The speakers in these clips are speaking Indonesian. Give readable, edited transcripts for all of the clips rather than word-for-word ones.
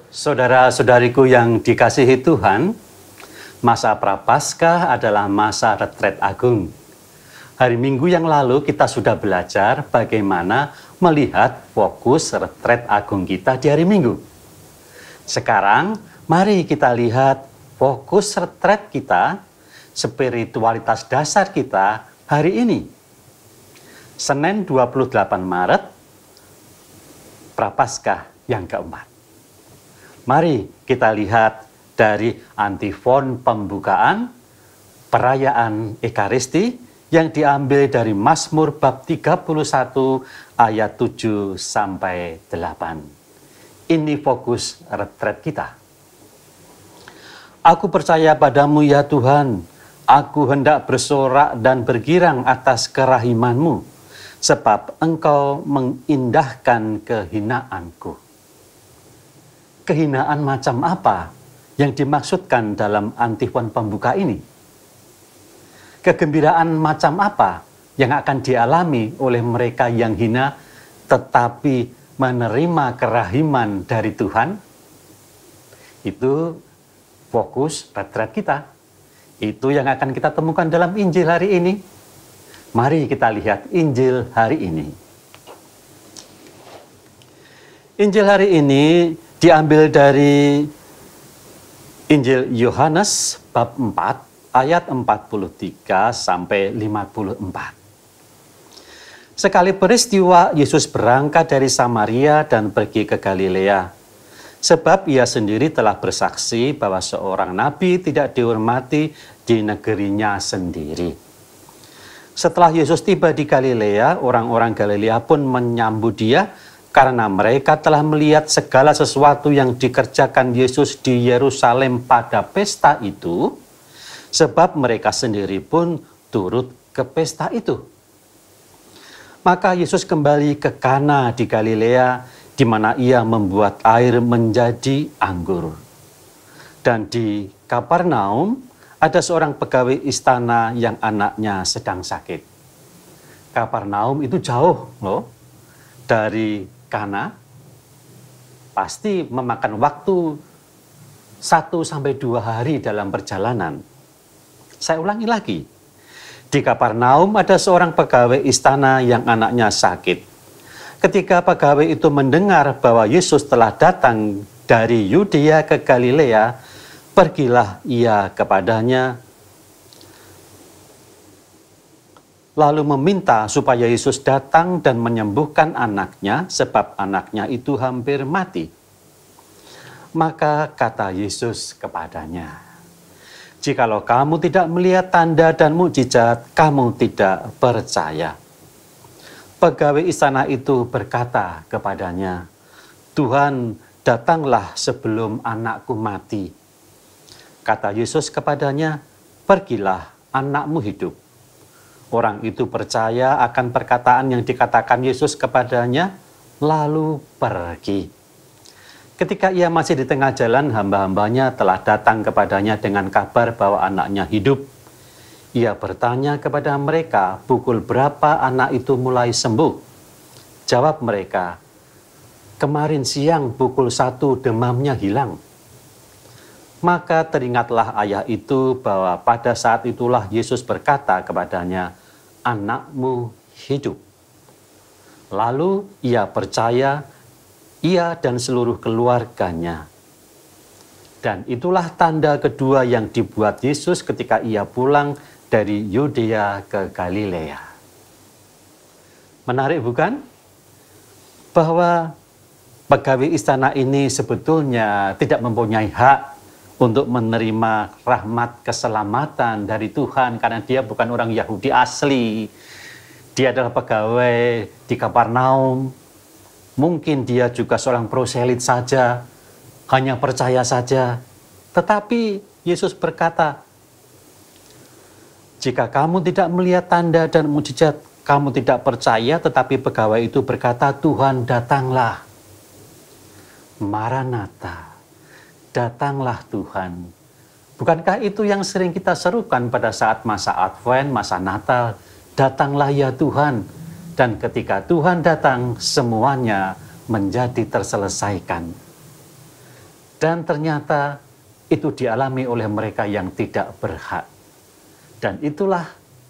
Saudara-saudariku yang dikasihi Tuhan, masa Prapaskah adalah masa retret agung. Hari Minggu yang lalu kita sudah belajar bagaimana melihat fokus retret agung kita di hari Minggu. Sekarang, mari kita lihat fokus retret kita, spiritualitas dasar kita hari ini. Senin 28 Maret, Prapaskah yang keempat. Mari kita lihat dari antifon pembukaan perayaan Ekaristi yang diambil dari Mazmur bab 31 ayat 7 sampai 8. Ini fokus retret kita. Aku percaya padamu ya Tuhan, aku hendak bersorak dan bergirang atas kerahimanmu, sebab engkau mengindahkan kehinaanku. Kehinaan macam apa yang dimaksudkan dalam antifon pembuka ini? Kegembiraan macam apa yang akan dialami oleh mereka yang hina tetapi menerima kerahiman dari Tuhan? Itu fokus retret kita. Itu yang akan kita temukan dalam Injil hari ini. Mari kita lihat Injil hari ini. Injil hari ini diambil dari Injil Yohanes bab 4 ayat 43 sampai 54. Sekali peristiwa Yesus berangkat dari Samaria dan pergi ke Galilea. Sebab ia sendiri telah bersaksi bahwa seorang nabi tidak dihormati di negerinya sendiri. Setelah Yesus tiba di Galilea, orang-orang Galilea pun menyambut dia karena mereka telah melihat segala sesuatu yang dikerjakan Yesus di Yerusalem pada pesta itu, sebab mereka sendiri pun turut ke pesta itu. Maka Yesus kembali ke Kana di Galilea, di mana ia membuat air menjadi anggur. Dan di Kapernaum ada seorang pegawai istana yang anaknya sedang sakit. Kapernaum itu jauh loh dari Kana, pasti memakan waktu 1-2 hari dalam perjalanan. Saya ulangi lagi. Di Kapernaum ada seorang pegawai istana yang anaknya sakit. Ketika pegawai itu mendengar bahwa Yesus telah datang dari Yudea ke Galilea, pergilah ia kepadanya, lalu meminta supaya Yesus datang dan menyembuhkan anaknya, sebab anaknya itu hampir mati. Maka kata Yesus kepadanya, "Jikalau kamu tidak melihat tanda dan mukjizat, kamu tidak percaya." Pegawai istana itu berkata kepadanya, "Tuhan, datanglah sebelum anakku mati." Kata Yesus kepadanya, "Pergilah, anakmu hidup." Orang itu percaya akan perkataan yang dikatakan Yesus kepadanya, lalu pergi. Ketika ia masih di tengah jalan, hamba-hambanya telah datang kepadanya dengan kabar bahwa anaknya hidup. Ia bertanya kepada mereka, pukul berapa anak itu mulai sembuh? Jawab mereka, "Kemarin siang pukul 1 demamnya hilang." Maka teringatlah ayah itu bahwa pada saat itulah Yesus berkata kepadanya, "Anakmu hidup." Lalu ia percaya, ia dan seluruh keluarganya. Dan itulah tanda kedua yang dibuat Yesus ketika ia pulang dari Yudea ke Galilea. Menarik bukan? Bahwa pegawai istana ini sebetulnya tidak mempunyai hak untuk menerima rahmat keselamatan dari Tuhan karena dia bukan orang Yahudi asli. Dia adalah pegawai di Kapernaum. Mungkin dia juga seorang proselit saja, hanya percaya saja. Tetapi Yesus berkata, "Jika kamu tidak melihat tanda dan mukjizat, kamu tidak percaya." Tetapi pegawai itu berkata, "Tuhan, datanglah." Maranatha. Datanglah Tuhan. Bukankah itu yang sering kita serukan pada saat masa Advent, masa Natal? Datanglah ya Tuhan. Dan ketika Tuhan datang, semuanya menjadi terselesaikan. Dan ternyata itu dialami oleh mereka yang tidak berhak. Dan itulah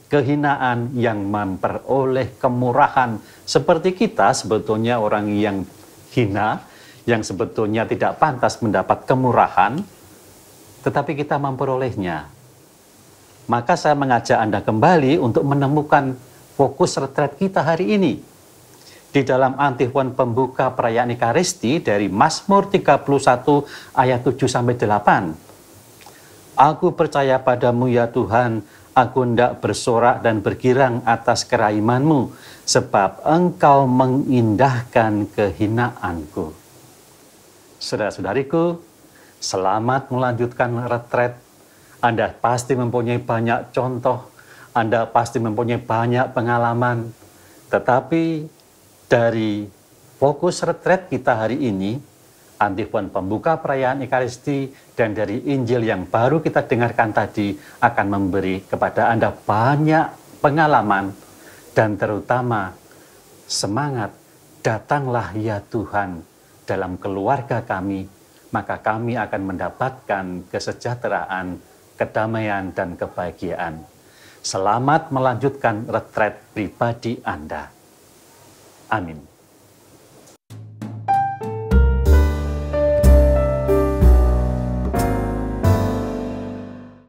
kehinaan yang memperoleh kemurahan. Seperti kita sebetulnya orang yang hina, yang sebetulnya tidak pantas mendapat kemurahan, tetapi kita memperolehnya. Maka saya mengajak Anda kembali untuk menemukan fokus retret kita hari ini. Di dalam antifon pembuka perayaan Ekaristi dari Mazmur 31 ayat 7-8. Aku percaya padamu ya Tuhan, aku hendak bersorak dan bergirang atas keraiman-Mu, sebab Engkau mengindahkan kehinaanku. Saudara-saudariku, selamat melanjutkan retret. Anda pasti mempunyai banyak contoh, Anda pasti mempunyai banyak pengalaman, tetapi dari fokus retret kita hari ini, antifon pembuka perayaan Ekaristi dan dari Injil yang baru kita dengarkan tadi akan memberi kepada Anda banyak pengalaman dan terutama semangat, datanglah ya Tuhan dalam keluarga kami, maka kami akan mendapatkan kesejahteraan, kedamaian, dan kebahagiaan. Selamat melanjutkan retret pribadi Anda. Amin.